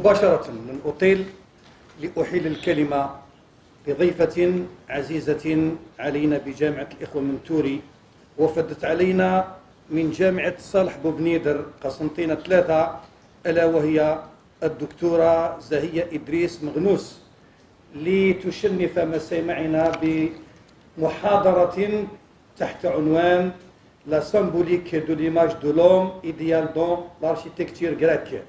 مباشرة من أوتيل لأحيل الكلمة لضيفة عزيزة علينا بجامعة الإخوة من توري، وفدت علينا من جامعة صالح بوبنيدر قسنطينة 3، ألا وهي الدكتورة زهية إدريس مغنوس، لتشنف مسامعنا بمحاضرة تحت عنوان La symbolique de l'image de l'homme idéal dans l'architecture grecque،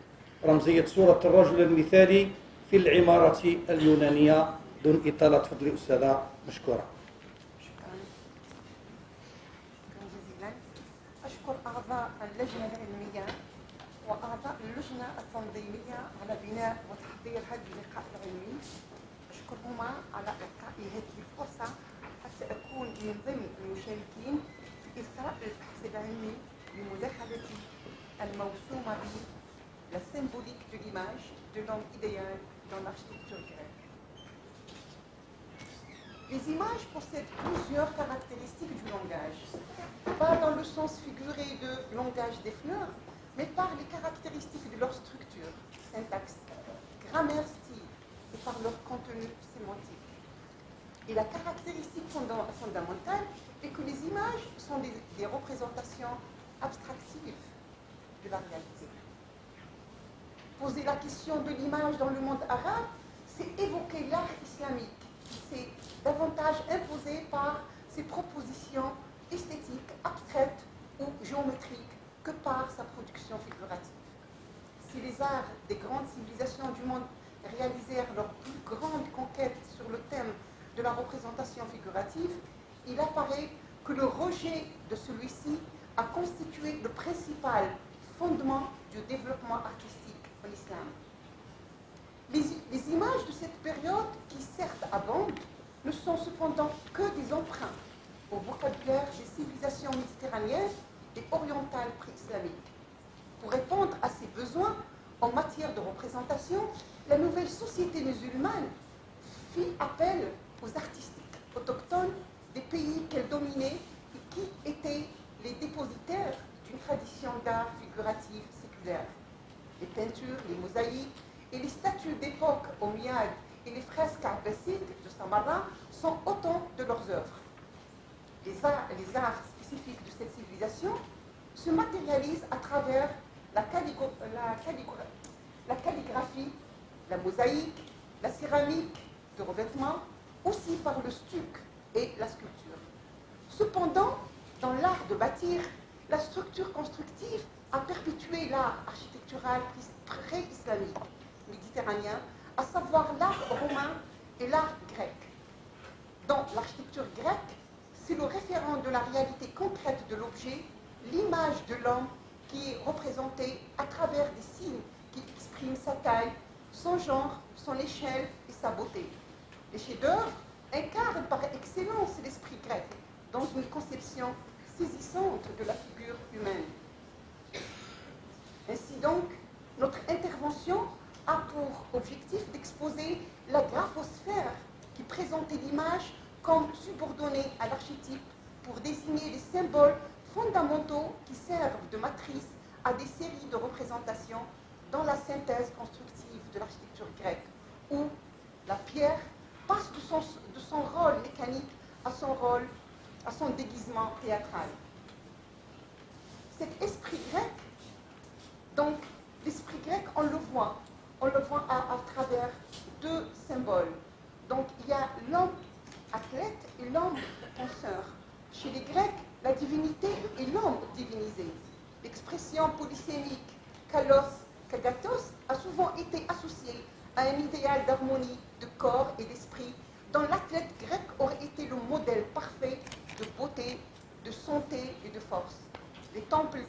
رمزية صورة الرجل المثالي في العمارة اليونانية. دون إطالة، تفضلي أستاذة، مشكورة. شكرا جزيلا. أشكر أعضاء اللجنة العلمية وأعضاء اللجنة التنظيمية على بناء وتحضير هذا اللقاء العلمي. أشكرهما على إعطائي هذه الفرصة حتى أكون من ضمن المشاركين في إسراء البحث العلمي لمداخلتي الموسومة ب La symbolique de l'image de l'homme idéal dans l'architecture grecque. Les images possèdent plusieurs caractéristiques du langage, pas dans le sens figuré de langage des fleurs, mais par les caractéristiques de leur structure, syntaxe, grammaire, style, et par leur contenu sémantique. Et la caractéristique fondamentale est que les images sont des représentations abstractives de la réalité. Poser la question de l'image dans le monde arabe, c'est évoquer l'art islamique qui s'est davantage imposé par ses propositions esthétiques, abstraites ou géométriques que par sa production figurative. Si les arts des grandes civilisations du monde réalisèrent leur plus grande conquête sur le thème de la représentation figurative, il apparaît que le rejet de celui-ci a constitué le principal fondement du développement artistique en islam. Les images de cette période, qui certes abondent, ne sont cependant que des emprunts au vocabulaire des civilisations méditerranéennes et orientales pré-islamiques. Pour répondre à ces besoins en matière de représentation, la nouvelle société musulmane fit appel aux artistiques autochtones des pays qu'elle dominait et qui étaient les dépositaires d'une tradition d'art figuratif séculaire. Les peintures, les mosaïques et les statues d'époque omeyyades et les fresques abbassides de Samarra sont autant de leurs œuvres. Les arts spécifiques de cette civilisation se matérialisent à travers la calligraphie, la mosaïque, la céramique de revêtement, aussi par le stuc et la sculpture. Cependant, dans l'art de bâtir, la structure constructive a perpétué l'art architectural pré-islamique méditerranéen, à savoir l'art romain et l'art grec. Dans l'architecture grecque, c'est le référent de la réalité concrète de l'objet, l'image de l'homme qui est représentée à travers des signes qui expriment sa taille, son genre, son échelle et sa beauté. Les chefs-d'œuvre incarnent par excellence l'esprit grec dans une conception saisissante de la figure humaine. Ainsi donc, notre intervention a pour objectif d'exposer la graphosphère qui présentait l'image comme subordonnée à l'archétype pour désigner les symboles fondamentaux qui servent de matrice à des séries de représentations dans la synthèse constructive de l'architecture grecque, où la pierre passe de son rôle mécanique à son déguisement théâtral. Cet esprit grec, donc l'esprit grec, on le voit à travers deux symboles. Donc il y a l'homme athlète et l'homme penseur. Chez les Grecs, la divinité est l'homme divinisé. L'expression polysémique kalos, kagatos a souvent été associée à un idéal d'harmonie de corps et d'esprit dont l'athlète grec aurait été le modèle parfait de beauté, de santé et de force. Les temples,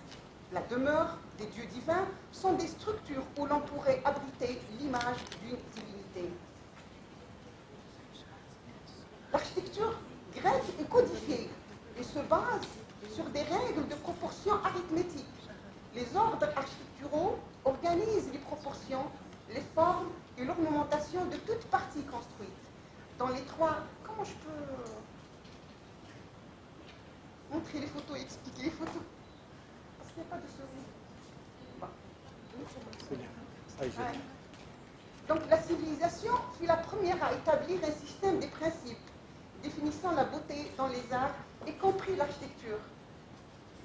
la demeure des dieux divins, sont des structures où l'on pourrait abriter l'image d'une divinité. L'architecture grecque est codifiée et se base sur des règles de proportion arithmétique. Les ordres architecturaux organisent les proportions, les formes et l'ornementation de toute partie construite. Dans les trois... Comment je peux montrer les photos et expliquer les photos? Parce qu'il n'y a pas de souris. Bon. Donc la civilisation fut la première à établir un système des principes définissant la beauté dans les arts, y compris l'architecture.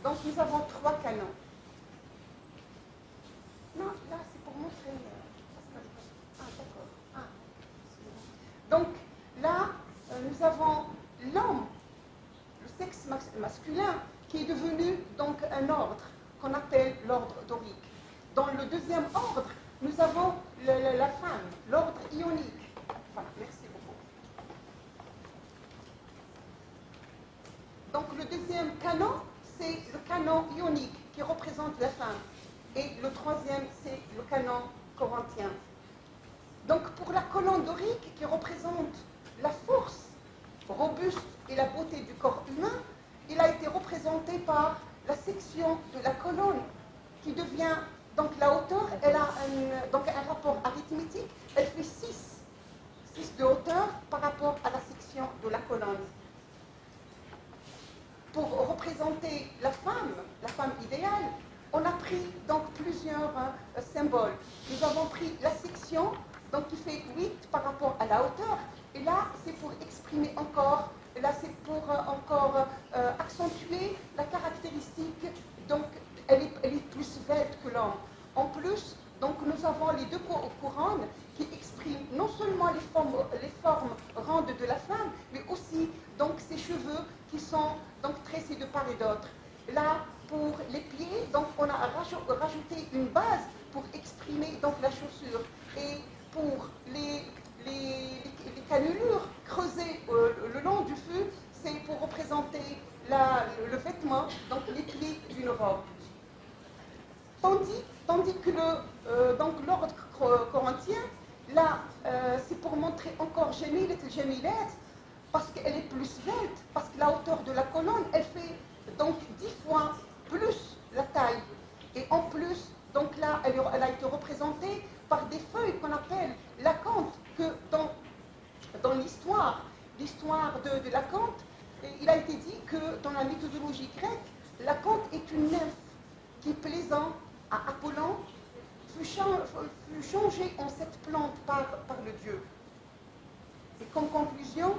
Donc nous avons 3 canons. Non, là c'est pour montrer. Ah, d'accord. Ah, donc là, nous avons l'homme, le sexe masculin, qui est devenu donc un ordre qu'on appelle l'ordre dorique. Dans le deuxième ordre, nous avons la femme, l'ordre ionique. Voilà, merci beaucoup. Donc le deuxième canon, c'est le canon ionique qui représente la femme. Et le troisième, c'est le canon corinthien. Donc pour la colonne dorique qui représente la force robuste et la beauté du corps humain, il a été représenté par la section de la colonne qui devient, donc la hauteur, elle a donc un rapport arithmétique, elle fait 6 de hauteur par rapport à la section de la colonne. Pour représenter la femme idéale, on a pris donc plusieurs symboles. Nous avons pris la section, donc qui fait 8 par rapport à la hauteur, et là c'est pour exprimer encore, là c'est pour encore accentuer la caractéristique, donc elle est plus svelte que l'homme. En plus, donc nous avons les 2 couronnes qui expriment non seulement les formes rondes de la femme, mais aussi donc ses cheveux qui sont donc tressés de part et d'autre. Là, pour les pieds, donc on a rajouté une base pour exprimer donc la chaussure. Et pour les cannelures creusées le long du feu, c'est pour représenter le vêtement, donc les plis d'une robe. Tandis que l'ordre corinthien, là, c'est pour montrer encore Jamilat, parce qu'elle est plus svelte, parce que la hauteur de la colonne, elle fait donc 10 fois plus la taille. Et en plus, donc là, elle a été représentée par des feuilles qu'on appelle l'acanthe, que dans l'histoire de l'acanthe, il a été dit que dans la méthodologie grecque, l'acanthe est une nymphe qui, plaisant à Apollon, fut changée en cette plante par le dieu. Et comme conclusion,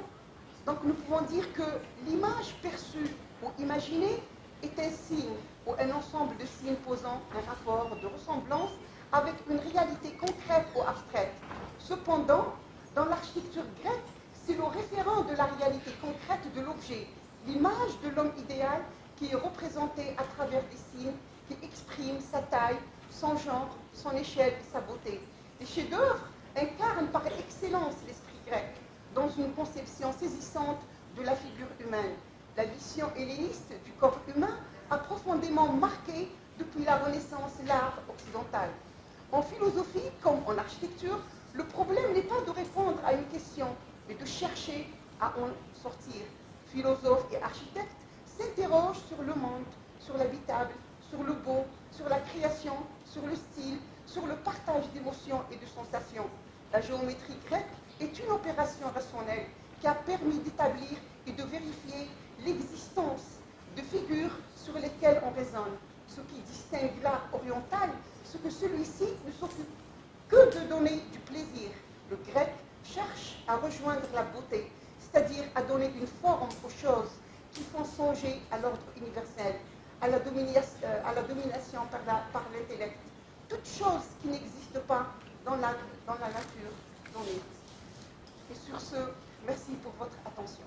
donc nous pouvons dire que l'image perçue ou imaginée est un signe ou un ensemble de signes posant un rapport de ressemblance avec une réalité concrète ou abstraite. Cependant, dans l'architecture grecque, c'est le référent de la réalité concrète de l'objet, l'image de l'homme idéal qui est représentée à travers des signes qui expriment sa taille, son genre, son échelle et sa beauté. Les chefs-d'œuvre incarnent par excellence l'esprit grec dans une conception saisissante de la figure humaine. La vision helléniste du corps humain a profondément marqué depuis la Renaissance l'art occidental. En philosophie comme en architecture, le problème n'est pas de répondre à une question, mais de chercher à en sortir. Philosophes et architectes s'interrogent sur le monde, sur l'habitable, sur le beau, sur la création, sur le style, sur le partage d'émotions et de sensations. La géométrie grecque est une opération rationnelle qui a permis d'établir et de vérifier l'existence de figures sur lesquelles on raisonne, ce qui distingue l'art oriental, ce que celui-ci ne s'occupe que de donner du plaisir. Le grec cherche à rejoindre la beauté, c'est-à-dire à donner une forme aux choses qui font songer à l'ordre universel, à la domination par l'intellect. Toute chose qui n'existe pas dans la nature n'en est. Et sur ce, merci pour votre attention.